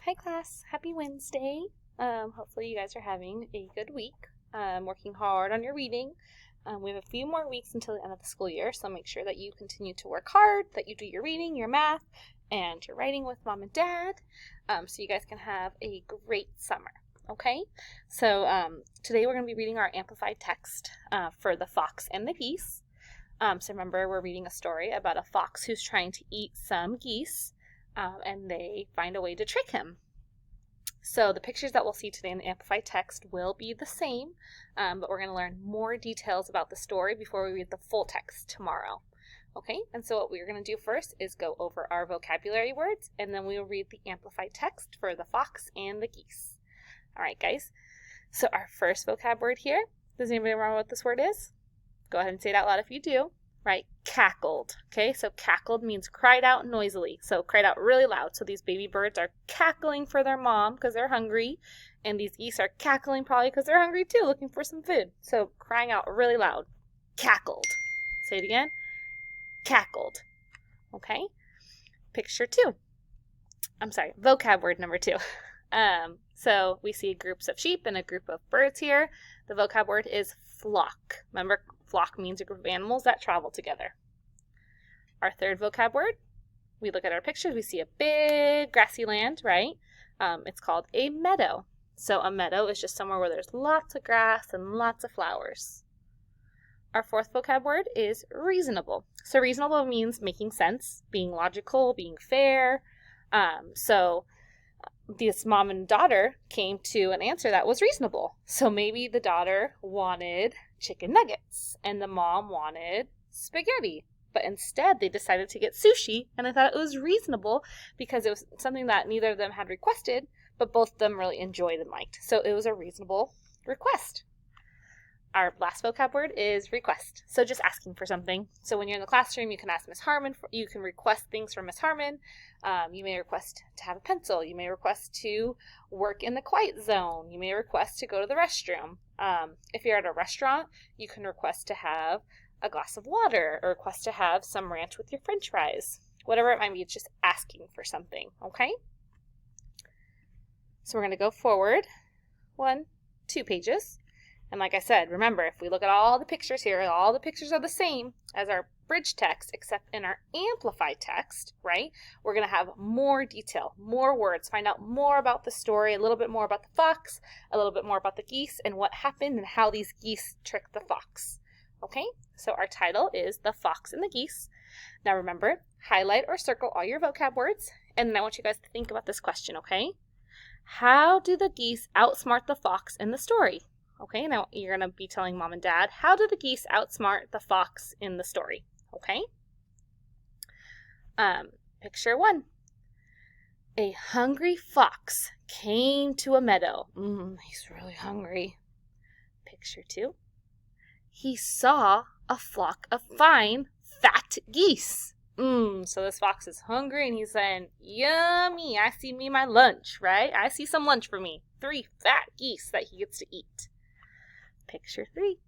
Hi class, happy Wednesday. Hopefully you guys are having a good week. Working hard on your reading. We have a few more weeks until the end of the school year, so make sure that you continue to work hard, that you do your reading, your math, and your writing with mom and dad, so you guys can have a great summer. Okay, so today we're going to be reading our amplified text for The Fox and the Geese. So remember, we're reading a story about a fox who's trying to eat some geese. And they find a way to trick him. So the pictures that we'll see today in the amplified text will be the same, but we're going to learn more details about the story before we read the full text tomorrow. Okay, and so what we're going to do first is go over our vocabulary words, and then we will read the amplified text for the fox and the geese. All right, guys. So our first vocab word here, does anybody remember what this word is? Go ahead and say it out loud if you do. Right, cackled. Okay, so cackled means cried out noisily. So cried out really loud. So these baby birds are cackling for their mom because they're hungry. And these geese are cackling probably because they're hungry too, looking for some food. So crying out really loud. Cackled. Say it again. Cackled. Okay. Picture two. Vocab word number 2. So we see groups of sheep and a group of birds here. The vocab word is flock. Remember, flock means a group of animals that travel together. Our third vocab word, we look at our pictures, we see a big grassy land, right? It's called a meadow. So a meadow is just somewhere where there's lots of grass and lots of flowers. Our fourth vocab word is reasonable. So reasonable means making sense, being logical, being fair. So this mom and daughter came to an answer that was reasonable. So maybe the daughter wanted chicken nuggets and the mom wanted spaghetti, but instead they decided to get sushi, and I thought it was reasonable because it was something that neither of them had requested, but both of them really enjoyed and liked. So it was a reasonable request. Our last vocab word is request. So just asking for something. So when you're in the classroom, you can ask Miss Harmon. You can request things from Miss Harmon. You may request to have a pencil. You may request to work in the quiet zone. You may request to go to the restroom. If you're at a restaurant, you can request to have a glass of water or request to have some ranch with your french fries. Whatever it might be, it's just asking for something, okay? So we're going to go forward 2 pages. And like I said, remember, if we look at all the pictures here, all the pictures are the same as our bridge text, except in our amplified text, right? We're going to have more detail, more words, find out more about the story, a little bit more about the fox, a little bit more about the geese, and what happened and how these geese tricked the fox. Okay, so our title is The Fox and the Geese. Now remember, highlight or circle all your vocab words, and then I want you guys to think about this question, okay? How do the geese outsmart the fox in the story? Okay, now you're going to be telling mom and dad, how do the geese outsmart the fox in the story? Okay? Picture 1. A hungry fox came to a meadow. He's really hungry. Picture 2. He saw a flock of fine, fat geese. So this fox is hungry and he's saying, yummy, I see me my lunch, right? I see some lunch for me. 3 fat geese that he gets to eat. Picture 3.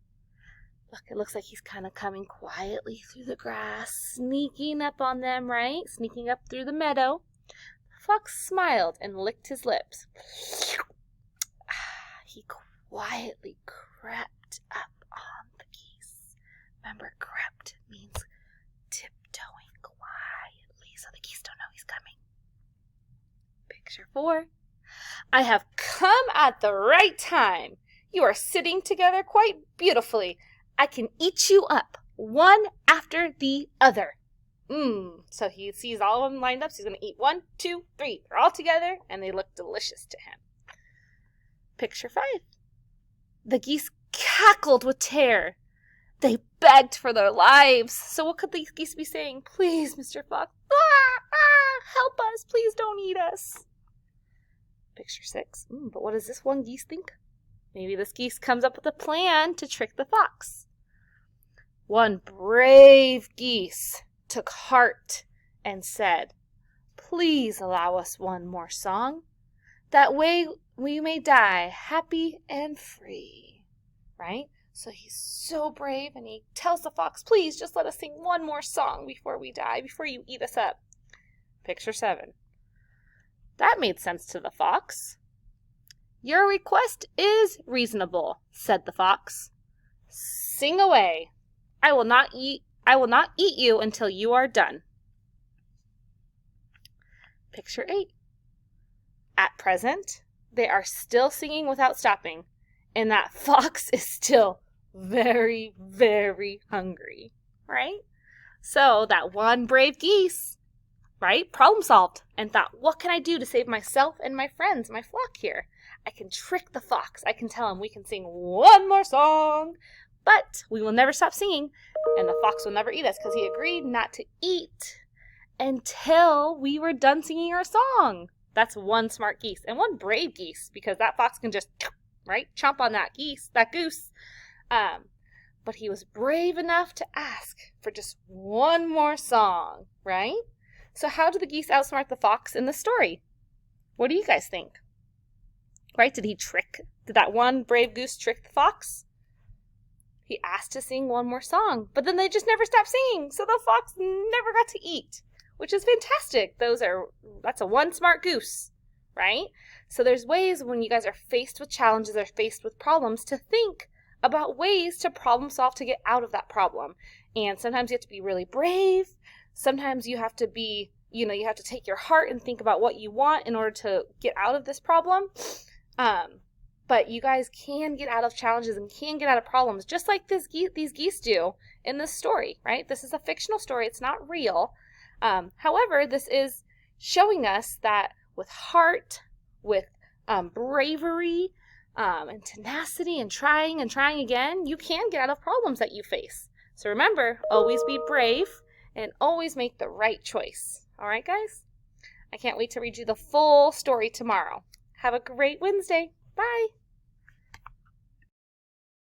Look, it looks like he's kind of coming quietly through the grass, sneaking up on them, right? Sneaking up through the meadow. The fox smiled and licked his lips. He quietly crept up on the geese. Remember, crept means tiptoeing quietly so the geese don't know he's coming. Picture 4. I have come at the right time. You are sitting together quite beautifully. I can eat you up, one after the other. So he sees all of them lined up, so he's going to eat 1, 2, 3. They're all together, and they look delicious to him. Picture 5. The geese cackled with terror. They begged for their lives. So what could these geese be saying? Please, Mr. Fox, help us. Please don't eat us. Picture 6. But what does this one geese think? Maybe this geese comes up with a plan to trick the fox. One brave geese took heart and said, please allow us one more song. That way we may die happy and free. Right? So he's so brave and he tells the fox, please just let us sing one more song before we die, before you eat us up. Picture 7. That made sense to the fox. "Your request is reasonable," said the fox. "Sing away. I will not eat you until you are done." Picture 8. At present, they are still singing without stopping, and that fox is still very, very hungry, right? So that one brave geese, right, problem solved and thought, what can I do to save myself and my friends, my flock here? I can trick the fox. I can tell him we can sing one more song, but we will never stop singing, and the fox will never eat us because he agreed not to eat until we were done singing our song. That's one smart geese and one brave geese, because that fox can just, right, chomp on that goose. But he was brave enough to ask for just one more song, right? So how did the geese outsmart the fox in the story? What do you guys think? Right? Did that one brave goose trick the fox? He asked to sing one more song, but then they just never stopped singing, so the fox never got to eat, which is fantastic. That's a one smart goose, right? So there's ways when you guys are faced with challenges or faced with problems to think about ways to problem solve to get out of that problem. And sometimes you have to be really brave. Sometimes you have to be, you have to take your heart and think about what you want in order to get out of this problem. But you guys can get out of challenges and can get out of problems just like these geese do in this story, right? This is a fictional story. It's not real. However, this is showing us that with heart, with bravery, and tenacity and trying again, you can get out of problems that you face. So remember, always be brave and always make the right choice. All right, guys? I can't wait to read you the full story tomorrow. Have a great Wednesday. Bye.